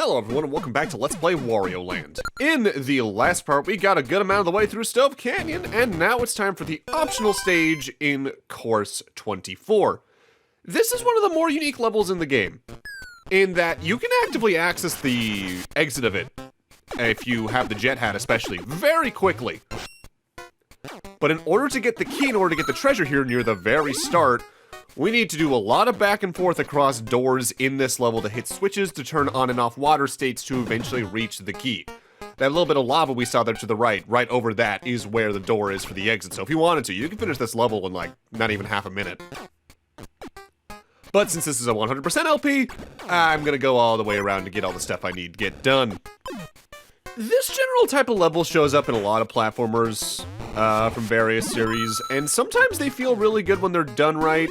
Hello everyone and welcome back to Let's Play Wario Land. In the last part, we got a good amount of the way through Stove Canyon, and now it's time for the optional stage in Course 24. This is one of the more unique levels in the game, in that you can actively access the exit of it, if you have the jet hat especially, very quickly. But in order to get the key, in order to get the treasure here near the very start, we need to do a lot of back and forth across doors in this level to hit switches to turn on and off water states to eventually reach the key. That little bit of lava we saw there to the right over that, is where the door is for the exit. So if you wanted to, you can finish this level in like, not even half a minute. But since this is a 100% LP, I'm gonna go all the way around to get all the stuff I need to get done. This general type of level shows up in a lot of platformers from various series, and sometimes they feel really good when they're done right,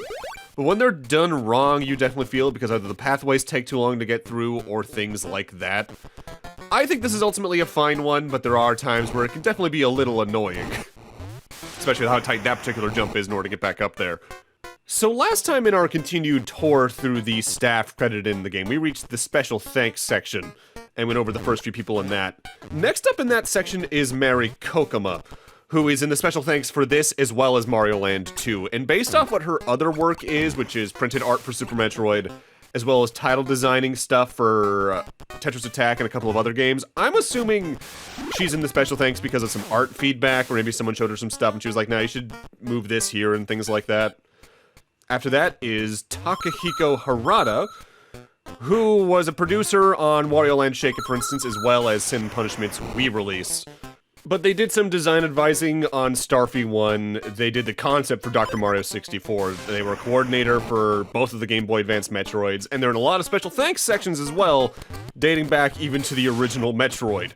but when they're done wrong, you definitely feel it because either the pathways take too long to get through or things like that. I think this is ultimately a fine one, but there are times where it can definitely be a little annoying. Especially how tight that particular jump is in order to get back up there. So last time in our continued tour through the staff credited in the game, we reached the special thanks section and went over the first few people in that. Next up in that section is Mary Kokoma, who is in the special thanks for this as well as Mario Land 2. And based off what her other work is, which is printed art for Super Metroid, as well as title designing stuff for Tetris Attack and a couple of other games, I'm assuming she's in the special thanks because of some art feedback, or maybe someone showed her some stuff and she was like, nah, you should move this here and things like that. After that is Takahiko Harada, who was a producer on Wario Land Shake It, for instance, as well as Sin Punishment's Wii release. But they did some design advising on Starfy 1, they did the concept for Dr. Mario 64, they were a coordinator for both of the Game Boy Advance Metroids, and they're in a lot of special thanks sections as well, dating back even to the original Metroid.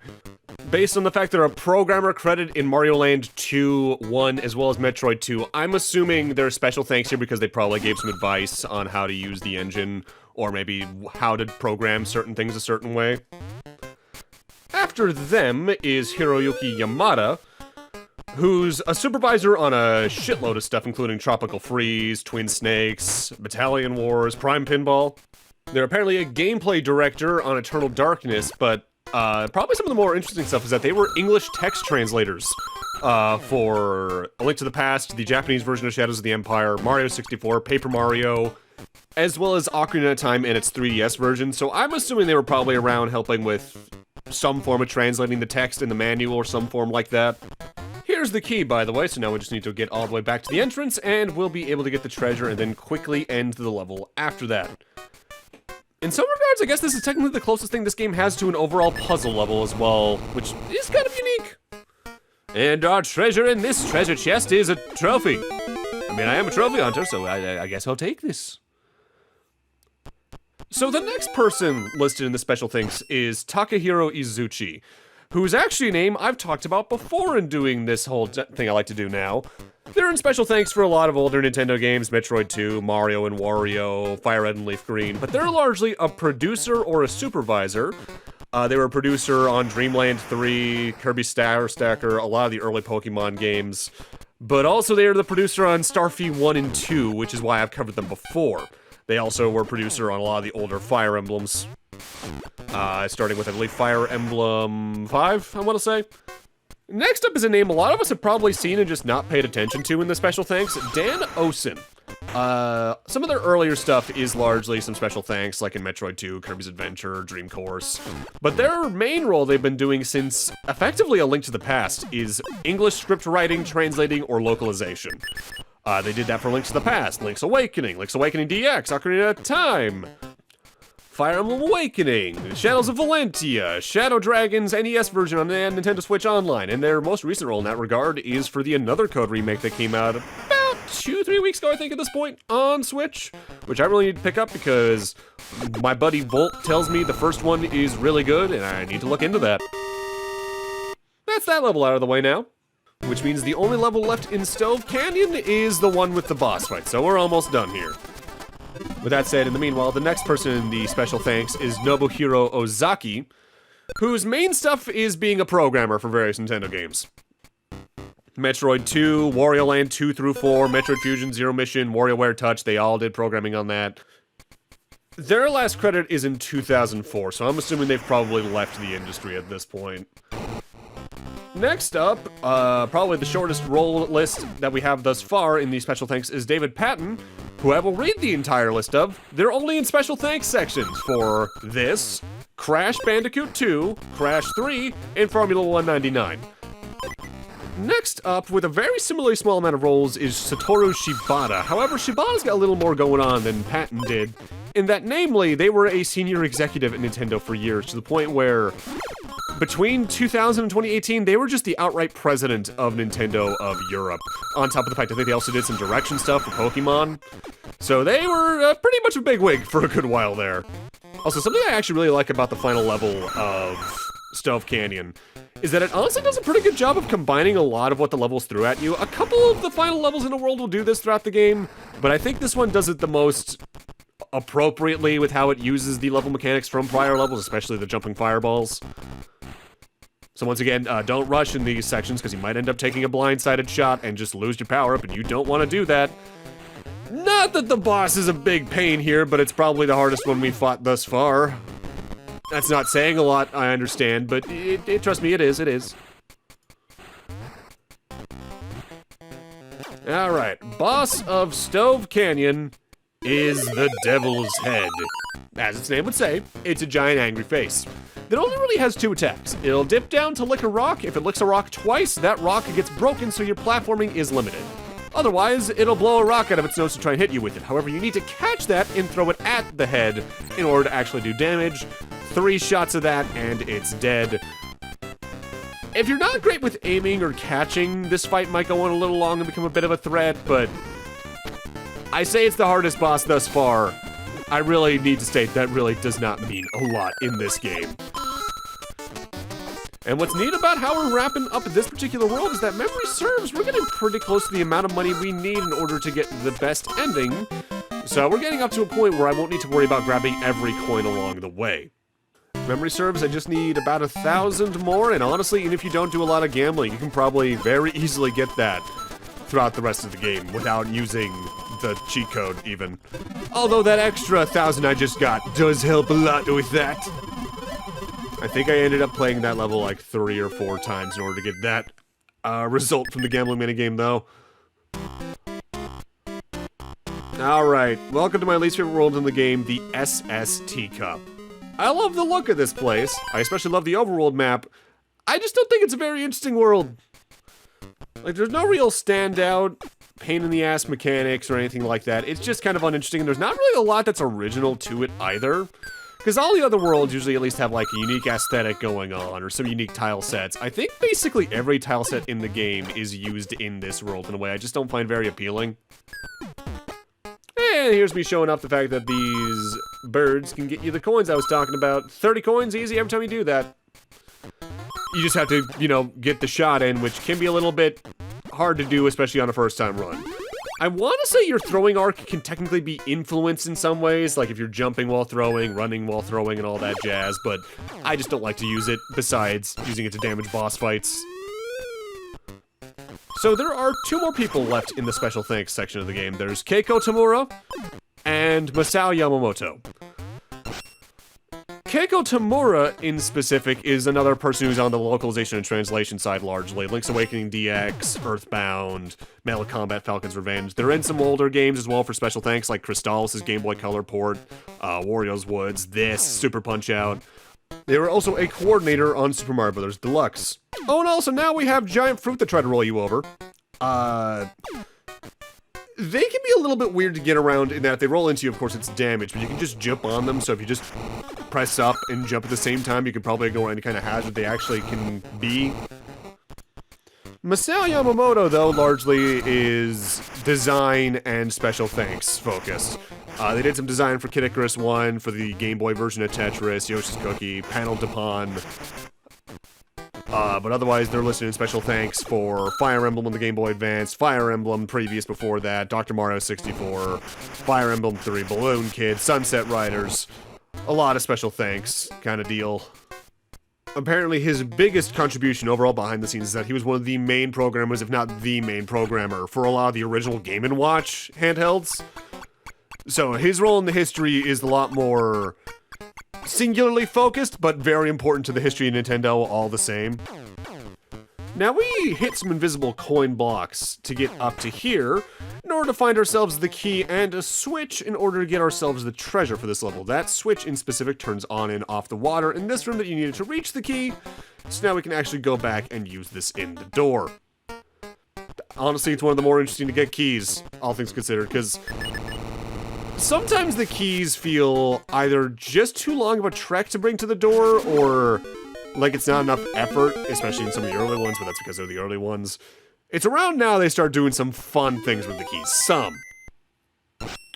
Based on the fact they're a programmer credited in Mario Land 2, 1, as well as Metroid 2, I'm assuming there's special thanks here because they probably gave some advice on how to use the engine, or maybe how to program certain things a certain way. After them is Hiroyuki Yamada, who's a supervisor on a shitload of stuff, including Tropical Freeze, Twin Snakes, Battalion Wars, Prime Pinball. They're apparently a gameplay director on Eternal Darkness, but probably some of the more interesting stuff is that they were English text translators for A Link to the Past, the Japanese version of Shadows of the Empire, Mario 64, Paper Mario, as well as Ocarina of Time and its 3DS version, so I'm assuming they were probably around helping with some form of translating the text in the manual or some form like that. Here's the key, by the way, so now we just need to get all the way back to the entrance, and we'll be able to get the treasure and then quickly end the level after that. In some regards, I guess this is technically the closest thing this game has to an overall puzzle level as well, which is kind of unique. And our treasure in this treasure chest is a trophy. I mean, I am a trophy hunter, so I guess I'll take this. So the next person listed in the special thanks is Takahiro Izuchi, who's actually a name I've talked about before in doing this whole thing I like to do now. They're in special thanks for a lot of older Nintendo games, Metroid 2, Mario and Wario, Fire Red and Leaf Green, but they're largely a producer or a supervisor. They were a producer on Dreamland 3, Kirby Star Stacker, a lot of the early Pokemon games, but also they are the producer on Starfy 1 and 2, which is why I've covered them before. They also were producer on a lot of the older Fire Emblems, starting with, I believe, Fire Emblem 5, I want to say. Next up is a name a lot of us have probably seen and just not paid attention to in the special thanks, Dan Osen. Some of their earlier stuff is largely some special thanks, like in Metroid 2, Kirby's Adventure, Dream Course. But their main role they've been doing since, effectively, A Link to the Past is English script writing, translating, or localization. They did that for Link to the Past, Link's Awakening DX, Ocarina of Time, Fire Emblem Awakening, Shadows of Valentia, Shadow Dragon's NES version on the Nintendo Switch Online, and their most recent role in that regard is for the Another Code remake that came out about 2-3 weeks ago, I think, at this point, on Switch, which I really need to pick up because my buddy Volt tells me the first one is really good, and I need to look into that. That's that level out of the way now. Which means the only level left in Stove Canyon is the one with the boss fight, so we're almost done here. With that said, in the meanwhile, the next person in the special thanks is Nobuhiro Ozaki, whose main stuff is being a programmer for various Nintendo games. Metroid 2, Wario Land 2 through 4, Metroid Fusion, Zero Mission, WarioWare Touch, they all did programming on that. Their last credit is in 2004, so I'm assuming they've probably left the industry at this point. Next up, probably the shortest role list that we have thus far in the special thanks is David Patton, who I will read the entire list of. They're only in special thanks sections for this, Crash Bandicoot 2, Crash 3, and Formula 199. Next up, with a very similarly small amount of roles, is Satoru Shibata. However, Shibata's got a little more going on than Patton did, in that, namely, they were a senior executive at Nintendo for years, to the point where between 2000 and 2018, they were just the outright president of Nintendo of Europe. On top of the fact, I think they also did some direction stuff for Pokemon. So they were pretty much a bigwig for a good while there. Also, something I actually really like about the final level of Stove Canyon is that it honestly does a pretty good job of combining a lot of what the levels threw at you. A couple of the final levels in the world will do this throughout the game, but I think this one does it the most appropriately with how it uses the level mechanics from prior levels, especially the jumping fireballs. So once again, don't rush in these sections, because you might end up taking a blindsided shot and just lose your power-up, and you don't want to do that. Not that the boss is a big pain here, but it's probably the hardest one we've fought thus far. That's not saying a lot, I understand, but trust me, it is. Alright, boss of Stove Canyon is the Devil's Head. As its name would say, it's a giant angry face that only really has two attacks. It'll dip down to lick a rock. If it licks a rock twice, that rock gets broken, so your platforming is limited. Otherwise, it'll blow a rock out of its nose to try and hit you with it. However, you need to catch that and throw it at the head in order to actually do damage. 3 shots of that, and it's dead. If you're not great with aiming or catching, this fight might go on a little long and become a bit of a threat, but I say it's the hardest boss thus far. I really need to state that really does not mean a lot in this game. And what's neat about how we're wrapping up this particular world is that memory serves, we're getting pretty close to the amount of money we need in order to get the best ending. So we're getting up to a point where I won't need to worry about grabbing every coin along the way. Memory serves, I just need about 1,000 more, and honestly, even if you don't do a lot of gambling, you can probably very easily get that throughout the rest of the game without using the cheat code even. Although that extra 1,000 I just got does help a lot with that. I think I ended up playing that level like 3 or 4 times in order to get that result from the gambling minigame, though. Alright, welcome to my least favorite world in the game, the SS Teacup. I love the look of this place. I especially love the overworld map. I just don't think it's a very interesting world. Like, there's no real standout, pain-in-the-ass mechanics or anything like that. It's just kind of uninteresting, and there's not really a lot that's original to it either. Because all the other worlds usually at least have, like, a unique aesthetic going on, or some unique tile sets. I think basically every tile set in the game is used in this world in a way I just don't find very appealing. And here's me showing off the fact that these birds can get you the coins I was talking about. 30 coins easy every time you do that. You just have to, you know, get the shot in, which can be a little bit hard to do, especially on a first-time run. I want to say your throwing arc can technically be influenced in some ways, like if you're jumping while throwing, running while throwing, and all that jazz, but I just don't like to use it, besides using it to damage boss fights. So there are 2 more people left in the special thanks section of the game. There's Keiko Tamura and Masao Yamamoto. Keiko Tamura, in specific, is another person who's on the localization and translation side largely. Link's Awakening DX, Earthbound, Metal Combat Falcon's Revenge. They're in some older games as well for special thanks, like Crystallis' Game Boy Color port, Wario's Woods, this, Super Punch-Out! They were also a coordinator on Super Mario Bros. Deluxe. Oh, and also now we have giant fruit that try to roll you over. They can be a little bit weird to get around in that if they roll into you, of course, it's damage, but you can just jump on them, so if you just press up and jump at the same time, you can probably ignore any kind of hazard they actually can be. Masao Yamamoto, though, largely is design and special thanks focused. They did some design for Kid Icarus 1, for the Game Boy version of Tetris, Yoshi's Cookie, Panel Dupont. But otherwise, they're listed in special thanks for Fire Emblem on the Game Boy Advance, Fire Emblem previous before that, Dr. Mario 64, Fire Emblem 3, Balloon Kid, Sunset Riders. A lot of special thanks kind of deal. Apparently, his biggest contribution overall behind the scenes is that he was one of the main programmers, if not the main programmer, for a lot of the original Game & Watch handhelds. So his role in the history is a lot more singularly focused, but very important to the history of Nintendo all the same. Now we hit some invisible coin blocks to get up to here in order to find ourselves the key and a switch in order to get ourselves the treasure for this level. That switch in specific turns on and off the water in this room that you needed to reach the key, so now we can actually go back and use this in the door. Honestly, it's one of the more interesting to get keys, all things considered, because sometimes the keys feel either just too long of a trek to bring to the door, or like it's not enough effort, especially in some of the early ones, but that's because they're the early ones. It's around now they start doing some fun things with the keys. Some.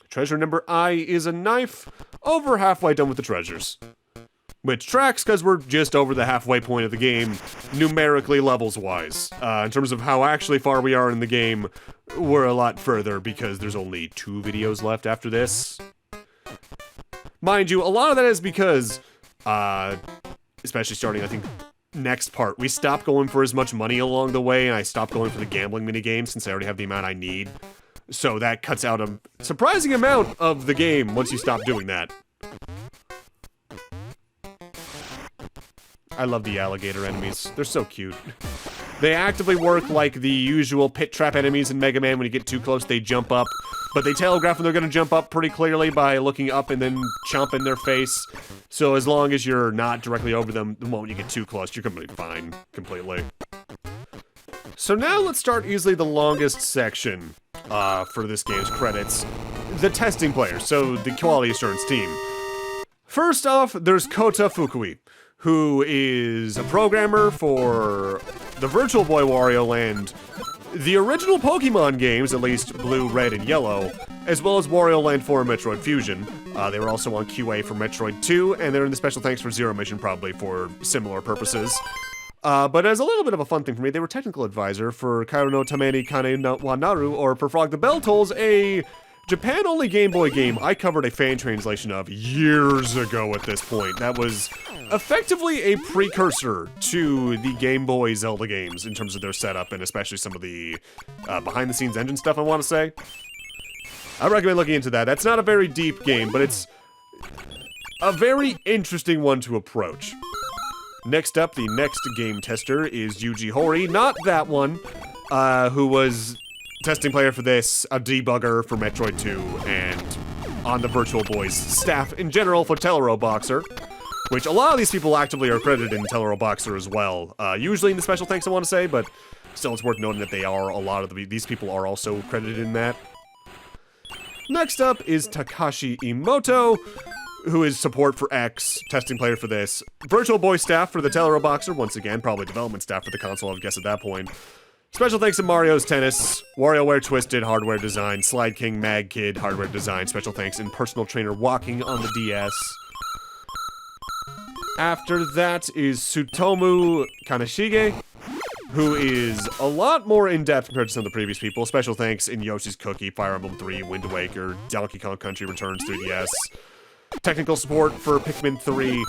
Treasure number I is a knife, over halfway done with the treasures. Which tracks, because we're just over the halfway point of the game, numerically levels-wise. In terms of how actually far we are in the game, we're a lot further, because there's only 2 videos left after this. Mind you, a lot of that is because, especially starting, I think, next part, we stopped going for as much money along the way, and I stopped going for the gambling minigame since I already have the amount I need. So that cuts out a surprising amount of the game once you stop doing that. I love the alligator enemies. They're so cute. They actively work like the usual pit trap enemies in Mega Man. When you get too close, they jump up. But they telegraph when they're going to jump up pretty clearly by looking up and then chomping their face. So as long as you're not directly over them, the moment you get too close, you're completely fine. Completely. So now let's start easily the longest section for this game's credits. The testing players, so the quality assurance team. First off, there's Kota Fukui, who is a programmer for the Virtual Boy Wario Land, the original Pokemon games, at least Blue, Red, and Yellow, as well as Wario Land 4 and Metroid Fusion. They were also on QA for Metroid 2, and they're in the special thanks for Zero Mission, probably for similar purposes. But as a little bit of a fun thing for me, they were technical advisor for Kairu no Tameni Kane wa Naru, or for Frog the Bell Tolls, a Japan-only Game Boy game I covered a fan translation of years ago at this point. That was effectively a precursor to the Game Boy Zelda games in terms of their setup, and especially some of the behind-the-scenes engine stuff, I want to say. I recommend looking into that. That's not a very deep game, but it's a very interesting one to approach. Next up, the next game tester is Yuji Horii, not that one, who was testing player for this, a debugger for Metroid 2, and on the Virtual Boy's staff in general for Tellero Boxer, which a lot of these people actively are credited in Tellero Boxer as well. Usually in the special thanks, I want to say, but still it's worth noting that they are, a lot of these people are also credited in that. Next up is Takashi Imoto, who is support for X, testing player for this, Virtual Boy staff for the Tellero Boxer, once again, probably development staff for the console, I would guess at that point. Special thanks to Mario's Tennis, WarioWare Twisted, hardware design, Slide King, Mag Kid, hardware design, special thanks, and Personal Trainer Walking on the DS. After that is Tsutomu Kaneshige, who is a lot more in-depth compared to some of the previous people. Special thanks in Yoshi's Cookie, Fire Emblem 3, Wind Waker, Donkey Kong Country Returns 3DS. Technical support for Pikmin 3.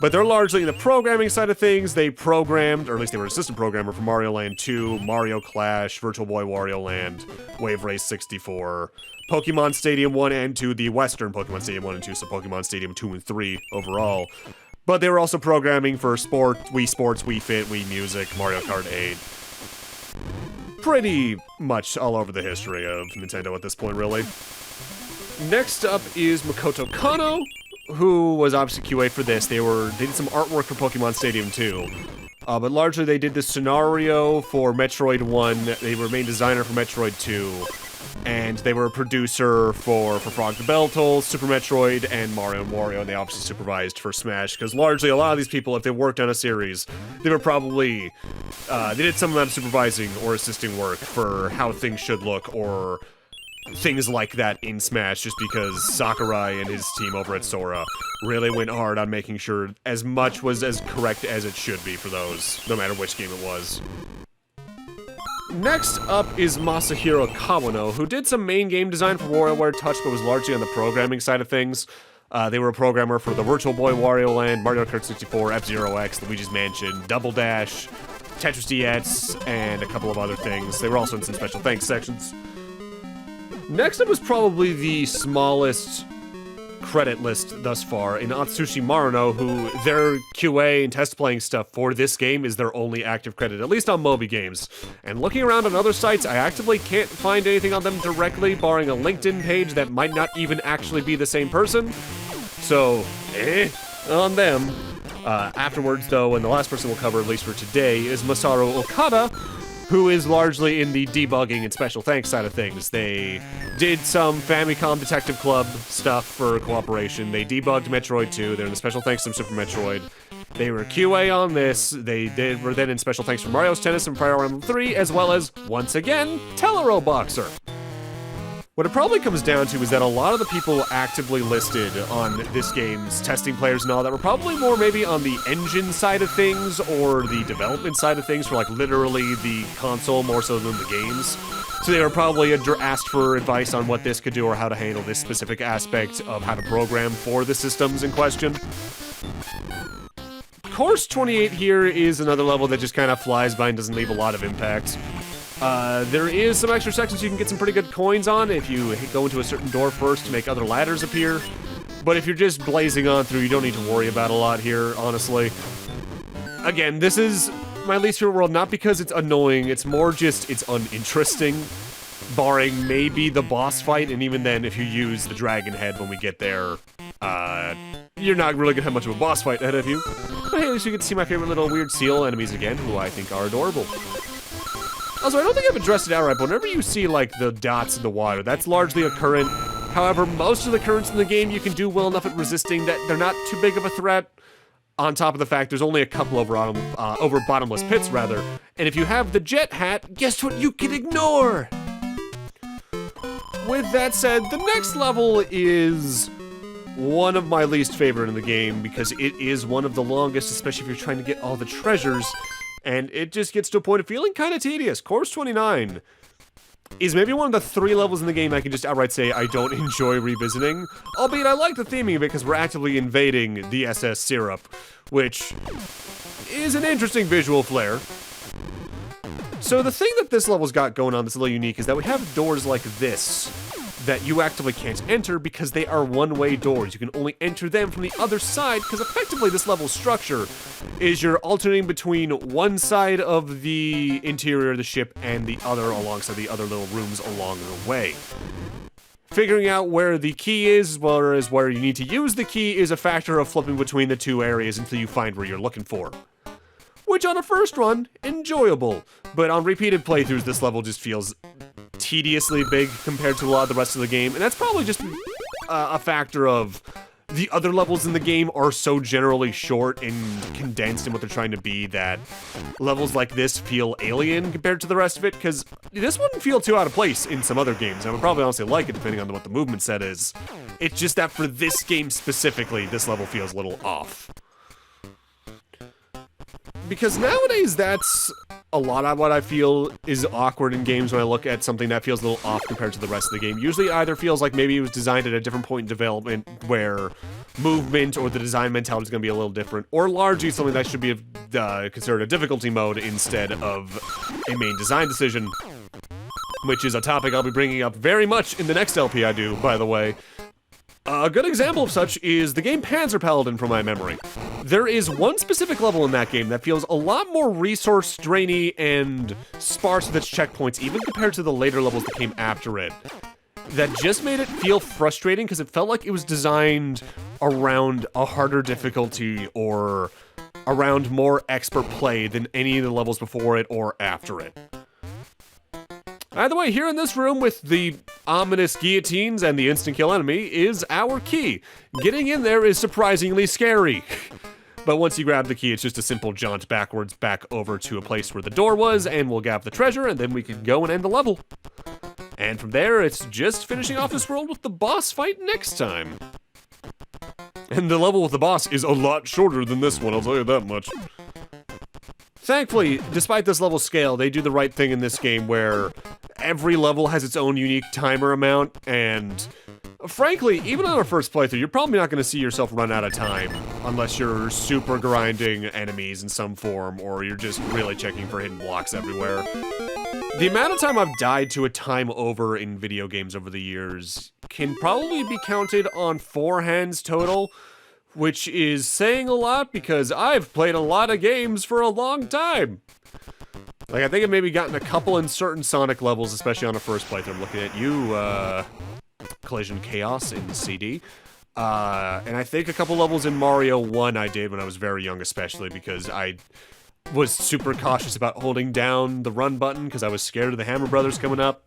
But they're largely in the programming side of things. They programmed, or at least they were an assistant programmer for Mario Land 2, Mario Clash, Virtual Boy Wario Land, Wave Race 64, Pokemon Stadium 1 and 2, the Western Pokemon Stadium 1 and 2, so Pokemon Stadium 2 and 3 overall. But they were also programming for Wii Sports, Wii Fit, Wii Music, Mario Kart 8. Pretty much all over the history of Nintendo at this point, really. Next up is Makoto Kano, who was obviously QA for this. They did some artwork for Pokemon Stadium 2. But largely they did the scenario for Metroid 1, they were main designer for Metroid 2, and they were a producer for Frog the Bell Tolls, Super Metroid, and Mario and Wario, and they obviously supervised for Smash, because largely a lot of these people, if they worked on a series, they were probably, they did some amount of supervising or assisting work for how things should look, or things like that in Smash, just because Sakurai and his team over at Sora really went hard on making sure as much was as correct as it should be for those, no matter which game it was. Next up is Masahiro Kawano, who did some main game design for WarioWare Touch, but was largely on the programming side of things. They were a programmer for the Virtual Boy Wario Land, Mario Kart 64, F-Zero X, Luigi's Mansion, Double Dash, Tetris DS, and a couple of other things. They were also in some special thanks sections. Next up is probably the smallest credit list thus far in Atsushi Marino, who their QA and test playing stuff for this game is their only active credit, at least on Moby Games. And looking around on other sites, I actively can't find anything on them directly, barring a LinkedIn page that might not even actually be the same person. So, on them. Afterwards, though, and the last person we'll cover, at least for today, is Masaru Okada, who is largely in the debugging and special thanks side of things. They did some Famicom Detective Club stuff for cooperation. They debugged Metroid 2. They're in the special thanks from Super Metroid. They were QA on this. They were then in special thanks from Mario's Tennis and Fire Emblem 3, as well as, once again, Telero Boxer. What it probably comes down to is that a lot of the people actively listed on this game's testing players and all that were probably more maybe on the engine side of things or the development side of things for like literally the console more so than the games. So they were probably asked for advice on what this could do or how to handle this specific aspect of how to program for the systems in question. Course 28 here is another level that just kind of flies by and doesn't leave a lot of impact. There is some extra sections you can get some pretty good coins on if you go into a certain door first to make other ladders appear. But if you're just blazing on through, you don't need to worry about a lot here, honestly. Again, this is my least favorite world, not because it's annoying, it's more just it's uninteresting, barring maybe the boss fight, and even then, if you use the dragon head when we get there, you're not really gonna have much of a boss fight ahead of you. But hey, at least you get to see my favorite little weird seal enemies again, who I think are adorable. Also, I don't think I've addressed it outright, but whenever you see, like, the dots in the water, that's largely a current. However, most of the currents in the game you can do well enough at resisting that they're not too big of a threat. On top of the fact, there's only a couple over bottomless pits, rather. And if you have the jet hat, guess what you can ignore? With that said, the next level is one of my least favorite in the game because it is one of the longest, especially if you're trying to get all the treasures. And it just gets to a point of feeling kind of tedious. Course 29 is maybe one of the 3 levels in the game I can just outright say I don't enjoy revisiting. Albeit I like the theming of it because we're actively invading the SS Syrup, which is an interesting visual flair. So the thing that this level's got going on that's a little unique is that we have doors like this that you actively can't enter because they are one-way doors. You can only enter them from the other side because effectively this level's structure is you're alternating between one side of the interior of the ship and the other alongside the other little rooms along the way. Figuring out where the key is, whereas where you need to use the key is a factor of flipping between the two areas until you find where you're looking for. Which on a first run, enjoyable, but on repeated playthroughs this level just feels tediously big compared to a lot of the rest of the game, and that's probably just a factor of the other levels in the game are so generally short and condensed in what they're trying to be that levels like this feel alien compared to the rest of it, because this wouldn't feel too out of place in some other games. I would probably honestly like it depending on what the movement set is. It's just that for this game specifically, this level feels a little off. Because nowadays, that's a lot of what I feel is awkward in games when I look at something that feels a little off compared to the rest of the game. Usually it either feels like maybe it was designed at a different point in development where movement or the design mentality is going to be a little different, or largely something that should be considered a difficulty mode instead of a main design decision, which is a topic I'll be bringing up very much in the next LP I do, by the way. A good example of such is the game Panzer Paladin from my memory. There is one specific level in that game that feels a lot more resource drainy and sparse with its checkpoints, even compared to the later levels that came after it. That just made it feel frustrating because it felt like it was designed around a harder difficulty or around more expert play than any of the levels before it or after it. Either way, here in this room with the ominous guillotines and the instant kill enemy is our key. Getting in there is surprisingly scary. But once you grab the key, it's just a simple jaunt backwards back over to a place where the door was, and we'll grab the treasure, and then we can go and end the level. And from there, it's just finishing off this world with the boss fight next time. And the level with the boss is a lot shorter than this one, I'll tell you that much. Thankfully, despite this level scale, they do the right thing in this game where every level has its own unique timer amount, and frankly, even on our first playthrough, you're probably not going to see yourself run out of time unless you're super grinding enemies in some form, or you're just really checking for hidden blocks everywhere. The amount of time I've died to a time over in video games over the years can probably be counted on 4 hands total, which is saying a lot because I've played a lot of games for a long time. Like, I think I've maybe gotten a couple in certain Sonic levels, especially on the first playthrough. I'm looking at you, Collision Chaos in the CD. And I think a couple levels in Mario 1 I did when I was very young, especially because I was super cautious about holding down the run button because I was scared of the Hammer Brothers coming up.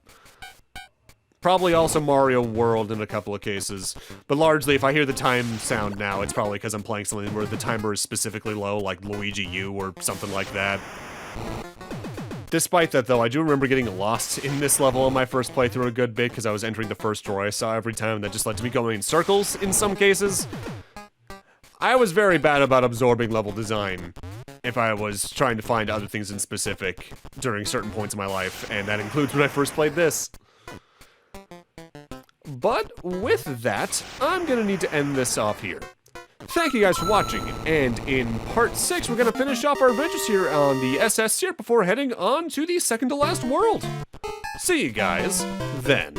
Probably also Mario World in a couple of cases. But largely, if I hear the time sound now, it's probably because I'm playing something where the timer is specifically low, like Luigi U or something like that. Despite that, though, I do remember getting lost in this level on my first playthrough a good bit because I was entering the first door I saw every time. That just led to me going in circles in some cases. I was very bad about absorbing level design if I was trying to find other things in specific during certain points in my life, and that includes when I first played this. But with that, I'm gonna need to end this off here. Thank you guys for watching, and in part 6, we're gonna finish off our adventures here on the SS here before heading on to the second to last world. See you guys then.